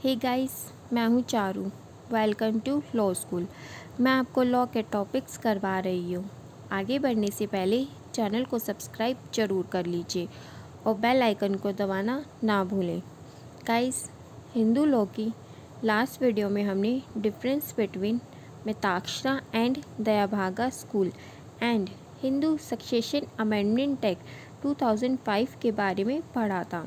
हे guys, मैं हूँ Charu. Welcome to law school. मैं आपको लॉ के टॉपिक्स करवा रही हूँ। आगे बढ़ने से पहले चैनल को सब्सक्राइब ज़रूर कर लीजिए और बेल आइकन को दबाना ना भूलें। गाइस, हिंदू लॉ की लास्ट वीडियो में हमने difference between Mitakshara and Dayabhaga school and Hindu Succession Amendment Act 2005 के बारे में पढ़ा था।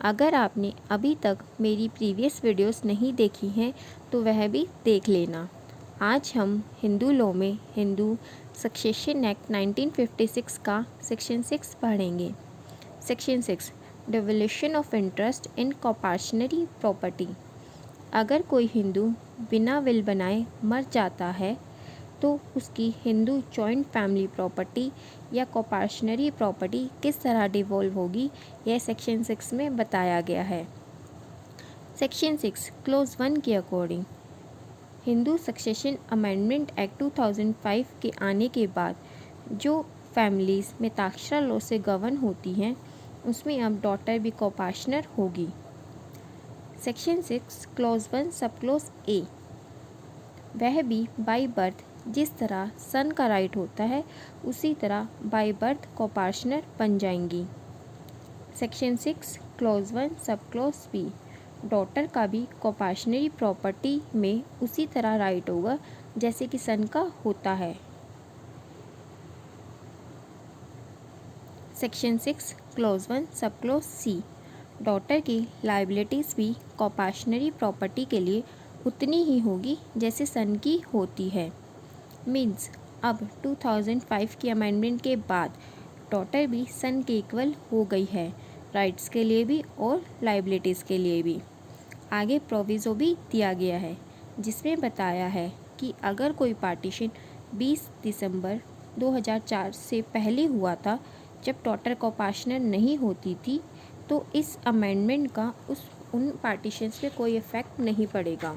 अगर आपने अभी तक मेरी प्रीवियस वीडियोस नहीं देखी हैं तो वह भी देख लेना। आज हम हिंदू लॉ में हिंदू सक्सेशन एक्ट 1956 का सेक्शन 6 पढ़ेंगे। Section 6 devolution of interest in coparcenary property. अगर कोई हिंदू बिना विल बनाए मर जाता है तो उसकी हिंदू जॉइंट फैमिली प्रॉपर्टी या कॉर्पोरेशनरी प्रॉपर्टी किस तरह डिवॉल्व होगी, यह सेक्शन 6 में बताया गया है। सेक्शन 6 क्लोज 1 के according Hindu Succession Amendment Act 2005 के आने के बाद जो फैमिलीज़ मिताक्षरा लॉ से गवर्न होती हैं उसमें अब डॉटर भी कॉर्पोरेशनर होगी। सेक्शन 6 क्लोज 1 सब क्लोज ए, वह भी बाई बर्थ जिस तरह सन का राइट होता है उसी तरह बाई बर्थ कॉर्पोरेशनर बन जाएंगी। सेक्शन 6 क्लोज 1 सब क्लोज बी, डॉटर का भी कॉर्पोरेशनरी प्रॉपर्टी में उसी तरह राइट होगा जैसे कि सन का होता है। सेक्शन 6 क्लोज 1 सब क्लोज सी, डॉटर की लाइबिलिटीज़ भी कॉर्पोरेशनरी प्रॉपर्टी के लिए उतनी ही होगी जैसे सन की होती है। मीन्स अब 2005 की अमेंडमेंट के बाद डॉटर भी सन के इक्वल हो गई है, राइट्स के लिए भी और लाइबिलिटीज़ के लिए भी। आगे प्रोविज़ो भी दिया गया है जिसमें बताया है कि अगर कोई पार्टीशन 20 दिसंबर 2004 से पहले हुआ था जब डॉटर कॉर्पोरेशनर नहीं होती थी तो इस अमेंडमेंट का उन पार्टीशंस पे कोई इफ़ेक्ट नहीं पड़ेगा।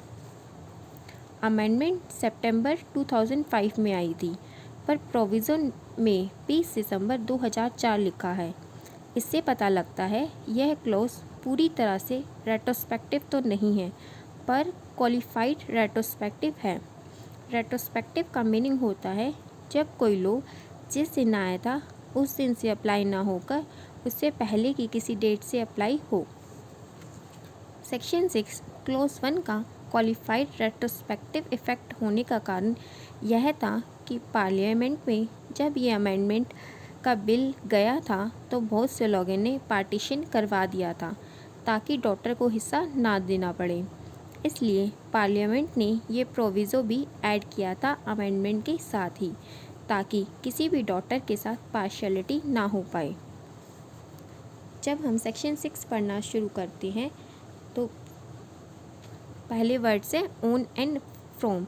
अमेंडमेंट सितंबर 2005 में आई थी पर प्रोविज़न में 20 दिसंबर 2004 लिखा है। इससे पता लगता है यह क्लॉज पूरी तरह से रेट्रोस्पेक्टिव तो नहीं है पर क्वालिफाइड रेट्रोस्पेक्टिव है। रेट्रोस्पेक्टिव का मीनिंग होता है जब कोई लॉ जिस दिन आया था उस दिन से अप्लाई ना होकर उससे पहले की किसी डेट से अप्लाई हो। सेक्शन 6 क्लॉज 1 का क्वालिफाइड रेट्रोस्पेक्टिव इफ़ेक्ट होने का कारण यह था कि पार्लियामेंट में जब ये अमेंडमेंट का बिल गया था तो बहुत से लोगों ने पार्टीशन करवा दिया था ताकि डॉटर को हिस्सा ना देना पड़े। इसलिए पार्लियामेंट ने ये प्रोविज़ो भी ऐड किया था अमेंडमेंट के साथ ही ताकि किसी भी डॉटर के साथ पार्शियलिटी ना हो पाए। जब हम सेक्शन 6 पढ़ना शुरू करते हैं तो पहले वर्ड से ओन एंड फ्रॉम,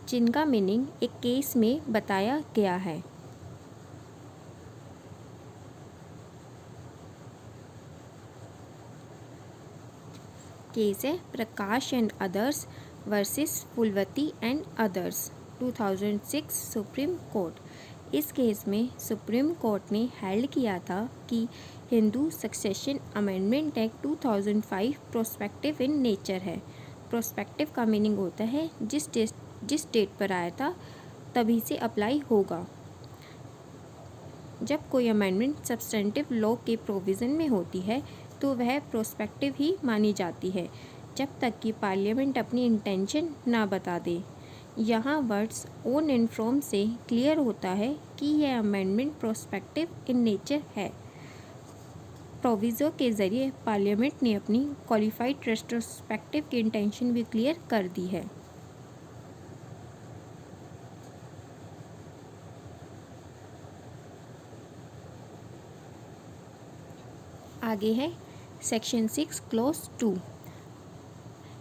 जिनका मीनिंग एक केस में बताया गया है। केस है Prakash and others versus Phulavati and others 2006 Supreme Court. इस केस में सुप्रीम कोर्ट ने हेल्ड किया था कि Hindu Succession Amendment Act 2005 prospective in nature है। प्रोस्पेक्टिव का मीनिंग होता है जिस डेट पर आया था तभी से अप्लाई होगा। जब कोई अमेंडमेंट सब्सटेंटिव लॉ के प्रोविज़न में होती है तो वह प्रोस्पेक्टिव ही मानी जाती है जब तक कि पार्लियामेंट अपनी इंटेंशन ना बता दे। यहाँ वर्ड्स ओन एंड फ्रॉम से क्लियर होता है कि यह अमेंडमेंट प्रोस्पेक्टिव इन नेचर है। प्रोविज़ो के ज़रिए पार्लियामेंट ने अपनी क्वालिफाइड रेट्रोस्पेक्टिव की इंटेंशन भी क्लियर कर दी है। आगे है सेक्शन 6 क्लॉज 2।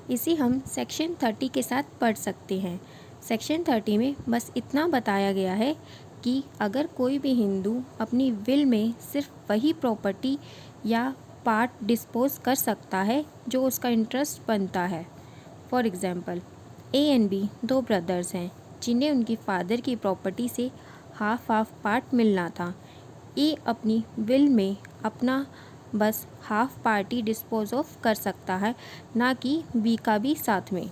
इसे हम सेक्शन 30 के साथ पढ़ सकते हैं। सेक्शन 30 में बस इतना बताया गया है कि अगर कोई भी हिंदू अपनी विल में सिर्फ वही प्रॉपर्टी या पार्ट डिस्पोज कर सकता है जो उसका इंटरेस्ट बनता है। For example A and B दो ब्रदर्स हैं जिन्हें उनकी फादर की प्रॉपर्टी से हाफ पार्ट मिलना था। ए अपनी विल में अपना बस हाफ पार्टी डिस्पोज ऑफ कर सकता है, ना कि बी का भी साथ में।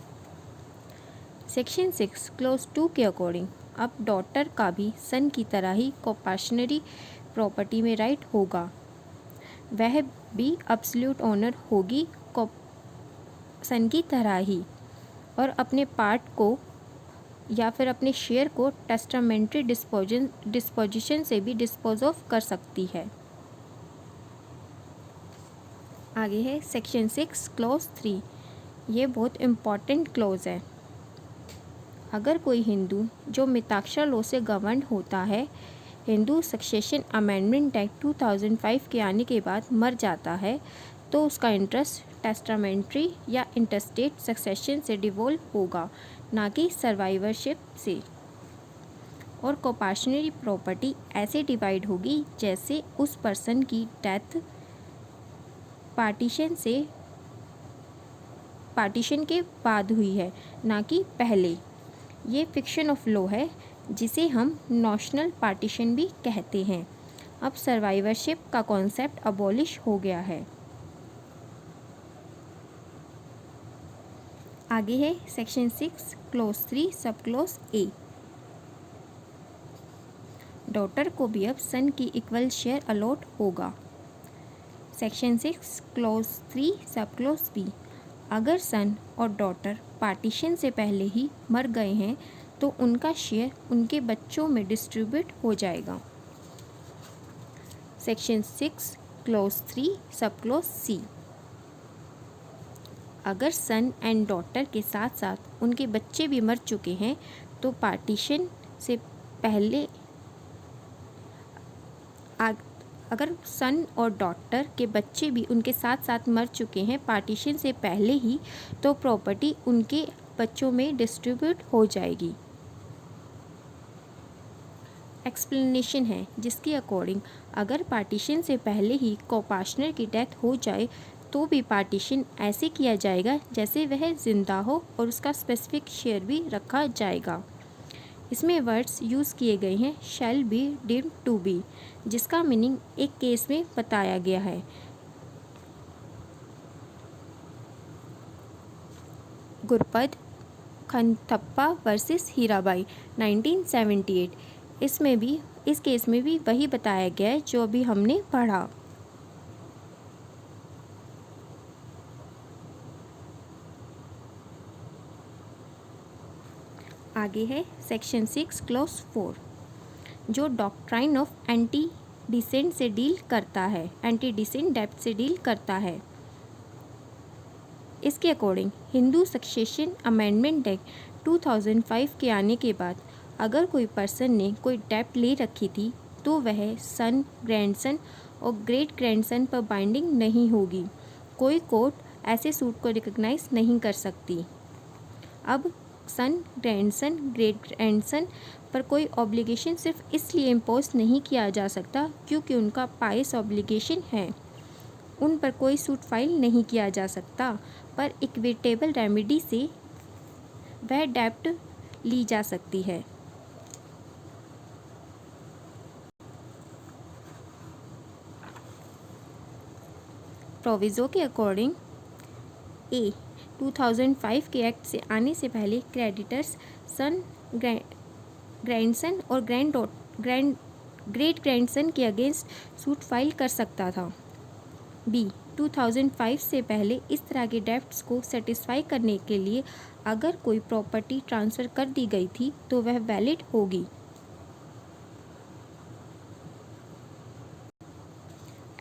सेक्शन 6 क्लॉज 2 के अकॉर्डिंग अब डॉटर का भी सन की तरह ही कॉम्पल्सरी प्रॉपर्टी में राइट होगा। वह भी एब्सोल्यूट ओनर होगी सन की तरह ही, और अपने पार्ट को या फिर अपने शेयर को टेस्टामेंट्री डिस्पोजिशन से भी डिस्पोज ऑफ कर सकती है। आगे है सेक्शन 6 क्लॉज 3। ये बहुत इम्पॉर्टेंट क्लॉज है। अगर कोई हिंदू जो मिताक्षर लॉ से गवर्न होता है, हिंदू सक्सेशन अमेंडमेंट एक्ट 2005 के आने के बाद मर जाता है, तो उसका इंटरेस्ट टेस्टामेंट्री या इंटरस्टेट सक्सेशन से डिवोल्व होगा, ना कि सर्वाइवरशिप से। और कॉम्पल्सरी प्रॉपर्टी ऐसे डिवाइड होगी जैसे उस पर्सन की डेथ पार्टीशन के बाद हुई है, ना कि पहले। ये फिक्शन ऑफ लॉ है जिसे हम नॉशनल पार्टीशन भी कहते हैं। अब सर्वाइवरशिप का कॉन्सेप्ट अबॉलिश हो गया है। आगे है section 6 clause 3 sub clause A. Daughter को भी अब सन की इक्वल शेयर अलॉट होगा। Section 6 clause 3 sub clause B. अगर सन और डॉटर पार्टीशन से पहले ही मर गए हैं तो उनका शेयर उनके बच्चों में डिस्ट्रीब्यूट हो जाएगा। Section 6 clause 3 sub clause C. अगर सन एंड डॉटर के साथ साथ उनके बच्चे भी मर चुके हैं तो पार्टीशन से पहले अगर सन और डॉटर के बच्चे भी उनके साथ साथ मर चुके हैं पार्टीशन से पहले ही, तो प्रॉपर्टी उनके बच्चों में डिस्ट्रीब्यूट हो जाएगी। एक्सप्लेनेशन है जिसके अकॉर्डिंग अगर पार्टीशन से पहले ही कोपार्टनर की डेथ हो जाए तो भी पार्टीशन ऐसे किया जाएगा जैसे वह जिंदा हो और उसका स्पेसिफिक शेयर भी रखा जाएगा। इसमें वर्ड्स यूज़ किए गए हैं shall be deemed to be, जिसका मीनिंग एक केस में बताया गया है। गुरपद खनथप्पा वर्सेस हीराबाई 1978। इस केस में भी वही बताया गया है जो अभी हमने पढ़ा। आगे है सेक्शन 6 क्लॉज 4 जो डॉक्ट्राइन ऑफ एंटी डिसेंट से डील करता है, एंटी डिसेंट डेप्ट से डील करता है। इसके according Hindu Succession Amendment Act 2005 के आने के बाद अगर कोई पर्सन ने कोई डेप्ट ले रखी थी तो वह सन, ग्रैंडसन और ग्रेट ग्रैंडसन पर बाइंडिंग नहीं होगी। कोई कोर्ट ऐसे सूट को रिकॉग्नाइज नहीं कर सकती। अब सन, ग्रैंडसन, ग्रेट ग्रैंडसन पर कोई ऑब्लिगेशन सिर्फ इसलिए इम्पोज नहीं किया जा सकता क्योंकि उनका पायस ऑब्लिगेशन है। उन पर कोई सूट फाइल नहीं किया जा सकता, पर इक्विटेबल रेमेडी से वह डेप्ट ली जा सकती है। प्रोविज़ो के अकॉर्डिंग 2005 के एक्ट से आने से पहले क्रेडिटर्स सन, ग्रैंडसन और ग्रेट ग्रैंडसन के अगेंस्ट सूट फाइल कर सकता था। बी 2005 से पहले इस तरह के डेप्ट्स को सेटिस्फाई करने के लिए अगर कोई प्रॉपर्टी ट्रांसफ़र कर दी गई थी तो वह वैलिड होगी।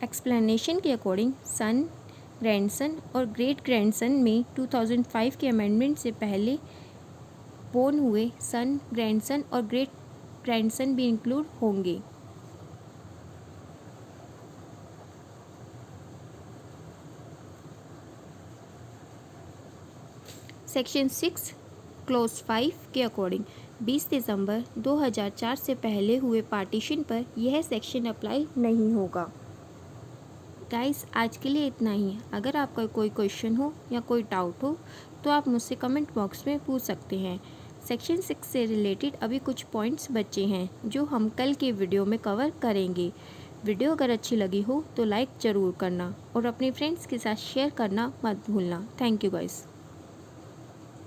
एक्सप्लेनेशन के अकॉर्डिंग सन, ग्रैंडसन और ग्रेट ग्रैंडसन में 2005 के अमेंडमेंट से पहले बोर्न हुए सन, ग्रैंडसन और ग्रेट ग्रैंडसन भी इंक्लूड होंगे। सेक्शन 6 क्लॉज 5 के अकॉर्डिंग 20 दिसंबर 2004 से पहले हुए पार्टीशन पर यह सेक्शन अप्लाई नहीं होगा। गाइस, आज के लिए इतना ही। अगर आपका कोई क्वेश्चन हो या कोई डाउट हो तो आप मुझसे कमेंट बॉक्स में पूछ सकते हैं। सेक्शन 6 से रिलेटेड अभी कुछ पॉइंट्स बचे हैं जो हम कल के वीडियो में कवर करेंगे। वीडियो अगर अच्छी लगी हो तो लाइक ज़रूर करना और अपने फ्रेंड्स के साथ शेयर करना मत भूलना। Thank you guys.